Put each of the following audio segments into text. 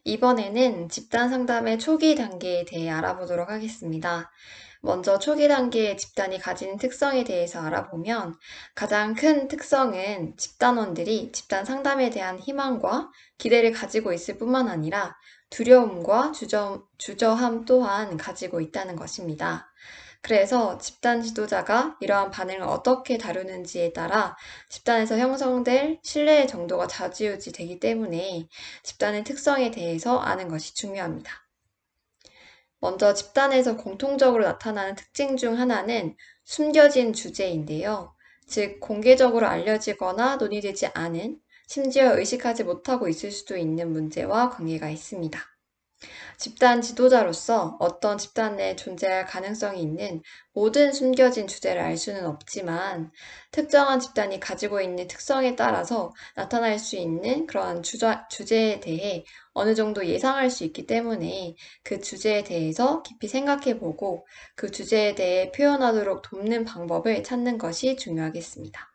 이번에는 집단 상담의 초기 단계에 대해 알아보도록 하겠습니다. 먼저 초기 단계의 집단이 가지는 특성에 대해서 알아보면 가장 큰 특성은 집단원들이 집단 상담에 대한 희망과 기대를 가지고 있을 뿐만 아니라 두려움과 주저함 또한 가지고 있다는 것입니다. 그래서 집단 지도자가 이러한 반응을 어떻게 다루는지에 따라 집단에서 형성될 신뢰의 정도가 좌지우지되기 때문에 집단의 특성에 대해서 아는 것이 중요합니다. 먼저 집단에서 공통적으로 나타나는 특징 중 하나는 숨겨진 주제인데요. 즉, 공개적으로 알려지거나 논의되지 않은, 심지어 의식하지 못하고 있을 수도 있는 문제와 관계가 있습니다. 집단 지도자로서 어떤 집단 내에 존재할 가능성이 있는 모든 숨겨진 주제를 알 수는 없지만 특정한 집단이 가지고 있는 특성에 따라서 나타날 수 있는 그러한 주제에 대해 어느 정도 예상할 수 있기 때문에 그 주제에 대해서 깊이 생각해보고 그 주제에 대해 표현하도록 돕는 방법을 찾는 것이 중요하겠습니다.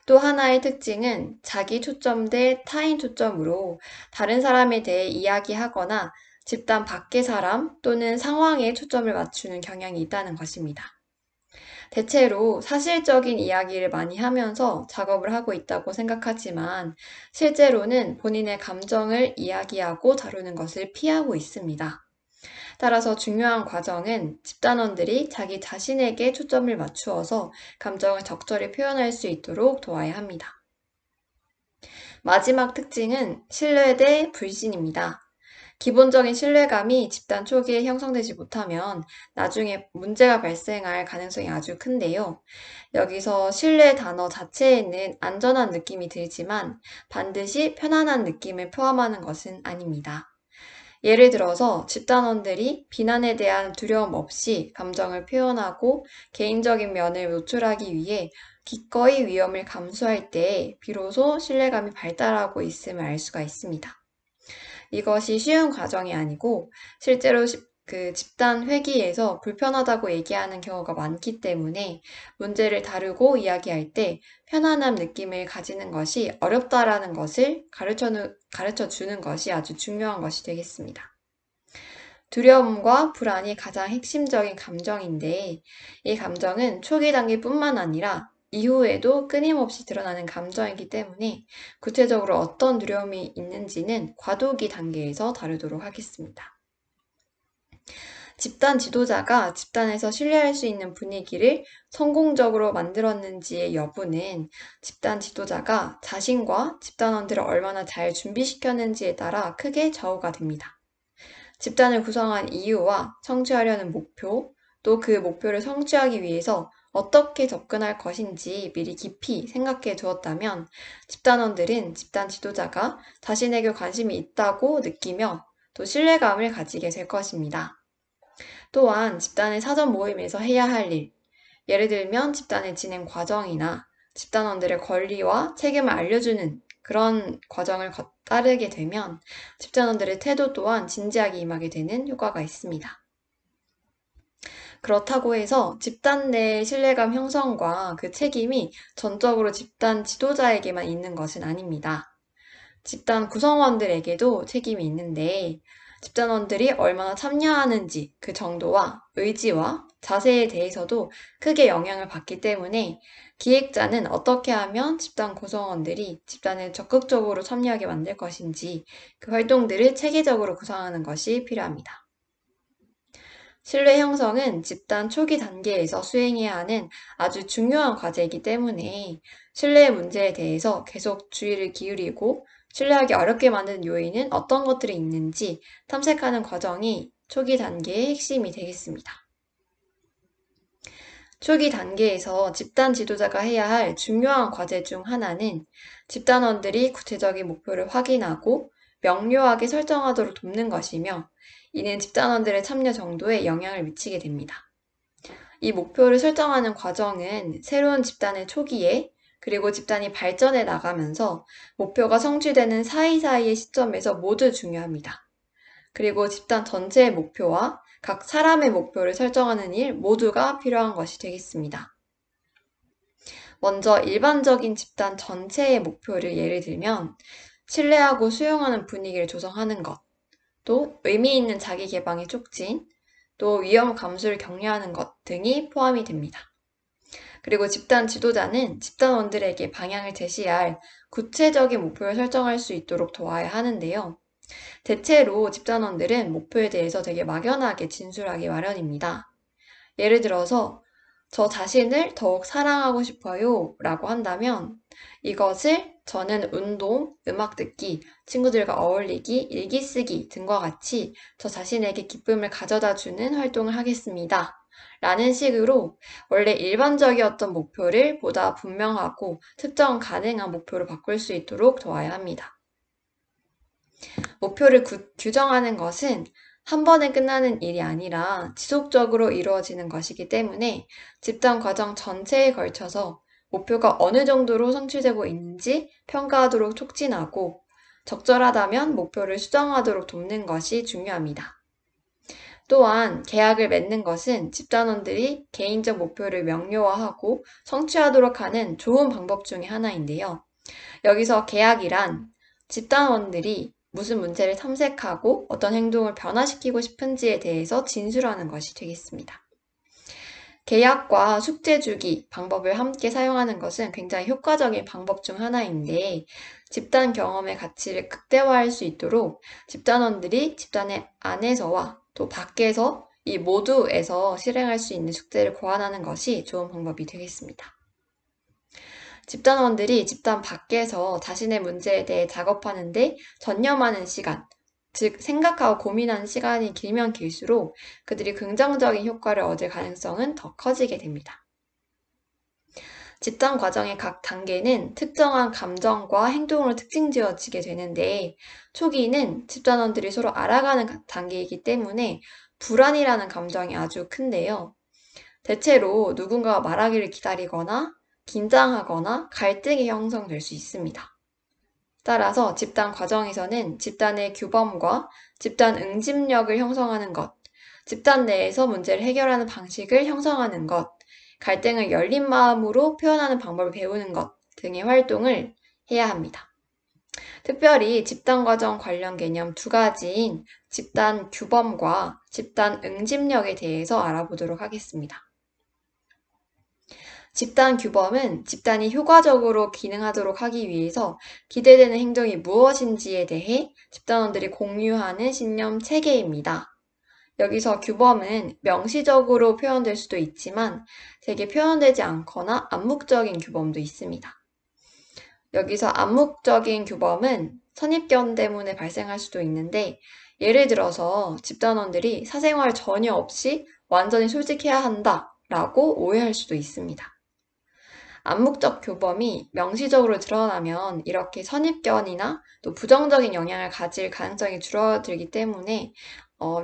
또 하나의 특징은 자기 초점 대 타인 초점으로 다른 사람에 대해 이야기하거나 집단 밖의 사람 또는 상황에 초점을 맞추는 경향이 있다는 것입니다. 대체로 사실적인 이야기를 많이 하면서 작업을 하고 있다고 생각하지만 실제로는 본인의 감정을 이야기하고 다루는 것을 피하고 있습니다. 따라서 중요한 과정은 집단원들이 자기 자신에게 초점을 맞추어서 감정을 적절히 표현할 수 있도록 도와야 합니다. 마지막 특징은 신뢰 대 불신입니다. 기본적인 신뢰감이 집단 초기에 형성되지 못하면 나중에 문제가 발생할 가능성이 아주 큰데요. 여기서 신뢰 단어 자체에는 안전한 느낌이 들지만 반드시 편안한 느낌을 포함하는 것은 아닙니다. 예를 들어서 집단원들이 비난에 대한 두려움 없이 감정을 표현하고 개인적인 면을 노출하기 위해 기꺼이 위험을 감수할 때 비로소 신뢰감이 발달하고 있음을 알 수가 있습니다. 이것이 쉬운 과정이 아니고 실제로 그 집단 회의에서 불편하다고 얘기하는 경우가 많기 때문에 문제를 다루고 이야기할 때 편안한 느낌을 가지는 것이 어렵다라는 것을 가르쳐 주는 것이 아주 중요한 것이 되겠습니다. 두려움과 불안이 가장 핵심적인 감정인데 이 감정은 초기 단계뿐만 아니라 이후에도 끊임없이 드러나는 감정이기 때문에 구체적으로 어떤 두려움이 있는지는 과도기 단계에서 다루도록 하겠습니다. 집단 지도자가 집단에서 신뢰할 수 있는 분위기를 성공적으로 만들었는지의 여부는 집단 지도자가 자신과 집단원들을 얼마나 잘 준비시켰는지에 따라 크게 좌우가 됩니다. 집단을 구성한 이유와 성취하려는 목표, 또 그 목표를 성취하기 위해서 어떻게 접근할 것인지 미리 깊이 생각해 두었다면 집단원들은 집단 지도자가 자신에게 관심이 있다고 느끼며 또 신뢰감을 가지게 될 것입니다. 또한 집단의 사전 모임에서 해야 할 일, 예를 들면 집단의 진행 과정이나 집단원들의 권리와 책임을 알려주는 그런 과정을 따르게 되면 집단원들의 태도 또한 진지하게 임하게 되는 효과가 있습니다. 그렇다고 해서 집단 내 신뢰감 형성과 그 책임이 전적으로 집단 지도자에게만 있는 것은 아닙니다. 집단 구성원들에게도 책임이 있는데 집단원들이 얼마나 참여하는지 그 정도와 의지와 자세에 대해서도 크게 영향을 받기 때문에 기획자는 어떻게 하면 집단 구성원들이 집단을 적극적으로 참여하게 만들 것인지 그 활동들을 체계적으로 구성하는 것이 필요합니다. 신뢰 형성은 집단 초기 단계에서 수행해야 하는 아주 중요한 과제이기 때문에 신뢰의 문제에 대해서 계속 주의를 기울이고 신뢰하기 어렵게 만드는 요인은 어떤 것들이 있는지 탐색하는 과정이 초기 단계의 핵심이 되겠습니다. 초기 단계에서 집단 지도자가 해야 할 중요한 과제 중 하나는 집단원들이 구체적인 목표를 확인하고 명료하게 설정하도록 돕는 것이며 이는 집단원들의 참여 정도에 영향을 미치게 됩니다. 이 목표를 설정하는 과정은 새로운 집단의 초기에 그리고 집단이 발전해 나가면서 목표가 성취되는 사이사이의 시점에서 모두 중요합니다. 그리고 집단 전체의 목표와 각 사람의 목표를 설정하는 일 모두가 필요한 것이 되겠습니다. 먼저 일반적인 집단 전체의 목표를 예를 들면 신뢰하고 수용하는 분위기를 조성하는 것, 또 의미 있는 자기 개방의 촉진, 또 위험 감수를 격려하는 것 등이 포함이 됩니다. 그리고 집단 지도자는 집단원들에게 방향을 제시할 구체적인 목표를 설정할 수 있도록 도와야 하는데요. 대체로 집단원들은 목표에 대해서 되게 막연하게 진술하기 마련입니다. 예를 들어서 저 자신을 더욱 사랑하고 싶어요 라고 한다면 이것을 저는 운동, 음악 듣기, 친구들과 어울리기, 일기 쓰기 등과 같이 저 자신에게 기쁨을 가져다 주는 활동을 하겠습니다. 라는 식으로 원래 일반적이었던 목표를 보다 분명하고 특정 가능한 목표로 바꿀 수 있도록 도와야 합니다. 목표를 규정하는 것은 한 번에 끝나는 일이 아니라 지속적으로 이루어지는 것이기 때문에 집단 과정 전체에 걸쳐서 목표가 어느 정도로 성취되고 있는지 평가하도록 촉진하고 적절하다면 목표를 수정하도록 돕는 것이 중요합니다. 또한 계약을 맺는 것은 집단원들이 개인적 목표를 명료화하고 성취하도록 하는 좋은 방법 중에 하나인데요. 여기서 계약이란 집단원들이 무슨 문제를 탐색하고 어떤 행동을 변화시키고 싶은지에 대해서 진술하는 것이 되겠습니다. 계약과 숙제 주기 방법을 함께 사용하는 것은 굉장히 효과적인 방법 중 하나인데 집단 경험의 가치를 극대화할 수 있도록 집단원들이 집단의 안에서와 또 밖에서 이 모두에서 실행할 수 있는 숙제를 고안하는 것이 좋은 방법이 되겠습니다. 집단원들이 집단 밖에서 자신의 문제에 대해 작업하는데 전념하는 시간, 즉 생각하고 고민하는 시간이 길면 길수록 그들이 긍정적인 효과를 얻을 가능성은 더 커지게 됩니다. 집단 과정의 각 단계는 특정한 감정과 행동으로 특징 지어지게 되는데 초기는 집단원들이 서로 알아가는 단계이기 때문에 불안이라는 감정이 아주 큰데요. 대체로 누군가가 말하기를 기다리거나 긴장하거나 갈등이 형성될 수 있습니다. 따라서 집단 과정에서는 집단의 규범과 집단 응집력을 형성하는 것, 집단 내에서 문제를 해결하는 방식을 형성하는 것, 갈등을 열린 마음으로 표현하는 방법을 배우는 것 등의 활동을 해야 합니다. 특별히 집단 과정 관련 개념 두 가지인 집단 규범과 집단 응집력에 대해서 알아보도록 하겠습니다. 집단 규범은 집단이 효과적으로 기능하도록 하기 위해서 기대되는 행동이 무엇인지에 대해 집단원들이 공유하는 신념 체계입니다. 여기서 규범은 명시적으로 표현될 수도 있지만 되게 표현되지 않거나 암묵적인 규범도 있습니다. 여기서 암묵적인 규범은 선입견 때문에 발생할 수도 있는데 예를 들어서 집단원들이 사생활 전혀 없이 완전히 솔직해야 한다 라고 오해할 수도 있습니다. 암묵적 규범이 명시적으로 드러나면 이렇게 선입견이나 또 부정적인 영향을 가질 가능성이 줄어들기 때문에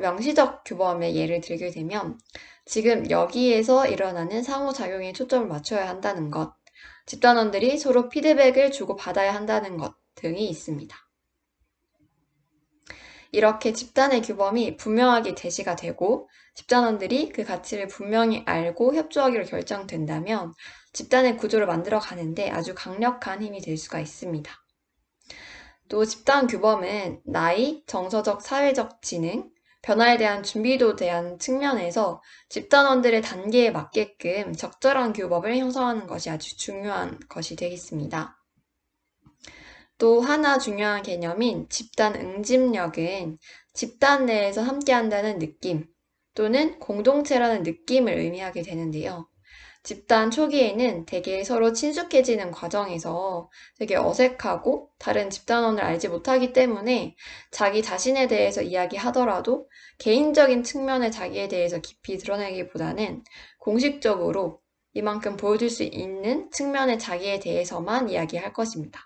명시적 규범의 예를 들게 되면 지금 여기에서 일어나는 상호작용에 초점을 맞춰야 한다는 것, 집단원들이 서로 피드백을 주고받아야 한다는 것 등이 있습니다. 이렇게 집단의 규범이 분명하게 제시가 되고 집단원들이 그 가치를 분명히 알고 협조하기로 결정된다면 집단의 구조를 만들어 가는데 아주 강력한 힘이 될 수가 있습니다. 또 집단 규범은 나이, 정서적, 사회적 지능, 변화에 대한 준비도에 대한 측면에서 집단원들의 단계에 맞게끔 적절한 규범을 형성하는 것이 아주 중요한 것이 되겠습니다. 또 하나 중요한 개념인 집단 응집력은 집단 내에서 함께한다는 느낌 또는 공동체라는 느낌을 의미하게 되는데요. 집단 초기에는 되게 서로 친숙해지는 과정에서 되게 어색하고 다른 집단원을 알지 못하기 때문에 자기 자신에 대해서 이야기하더라도 개인적인 측면의 자기에 대해서 깊이 드러내기보다는 공식적으로 이만큼 보여줄 수 있는 측면의 자기에 대해서만 이야기할 것입니다.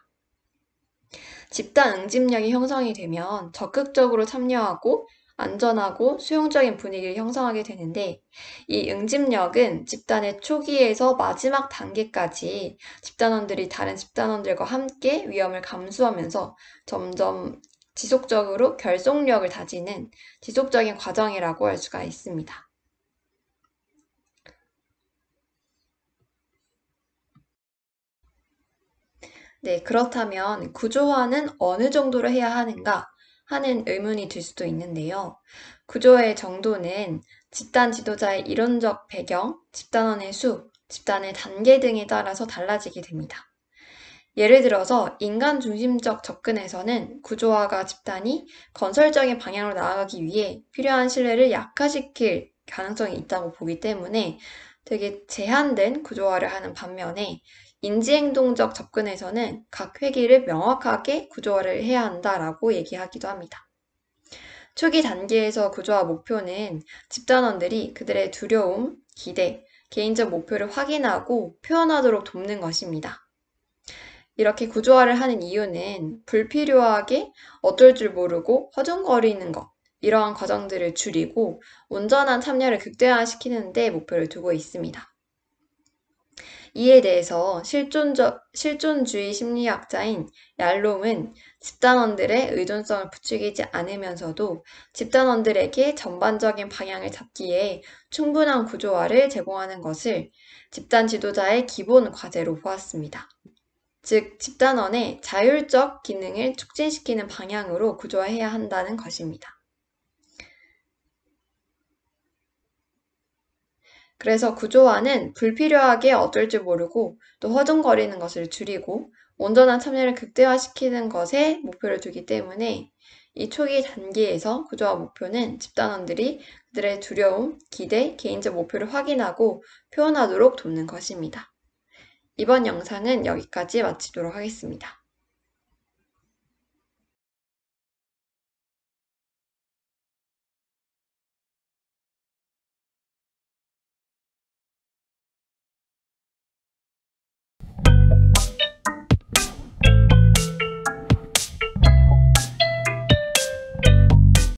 집단 응집력이 형성이 되면 적극적으로 참여하고 안전하고 수용적인 분위기를 형성하게 되는데 이 응집력은 집단의 초기에서 마지막 단계까지 집단원들이 다른 집단원들과 함께 위험을 감수하면서 점점 지속적으로 결속력을 다지는 지속적인 과정이라고 할 수가 있습니다. 네, 그렇다면 구조화는 어느 정도로 해야 하는가 하는 의문이 들 수도 있는데요. 구조의 정도는 집단 지도자의 이론적 배경, 집단원의 수, 집단의 단계 등에 따라서 달라지게 됩니다. 예를 들어서 인간 중심적 접근에서는 구조화가 집단이 건설적인 방향으로 나아가기 위해 필요한 신뢰를 약화시킬 가능성이 있다고 보기 때문에 되게 제한된 구조화를 하는 반면에 인지행동적 접근에서는 각 회기를 명확하게 구조화를 해야 한다라고 얘기하기도 합니다. 초기 단계에서 구조화 목표는 집단원들이 그들의 두려움, 기대, 개인적 목표를 확인하고 표현하도록 돕는 것입니다. 이렇게 구조화를 하는 이유는 불필요하게 어떨 줄 모르고 허둥거리는 것, 이러한 과정들을 줄이고 온전한 참여를 극대화시키는 데 목표를 두고 있습니다. 이에 대해서 실존주의 심리학자인 얄롬은 집단원들의 의존성을 부추기지 않으면서도 집단원들에게 전반적인 방향을 잡기에 충분한 구조화를 제공하는 것을 집단 지도자의 기본 과제로 보았습니다. 즉, 집단원의 자율적 기능을 촉진시키는 방향으로 구조화해야 한다는 것입니다. 그래서 구조화는 불필요하게 어쩔 줄 모르고 또 허둥거리는 것을 줄이고 온전한 참여를 극대화시키는 것에 목표를 두기 때문에 이 초기 단계에서 구조화 목표는 집단원들이 그들의 두려움, 기대, 개인적 목표를 확인하고 표현하도록 돕는 것입니다. 이번 영상은 여기까지 마치도록 하겠습니다.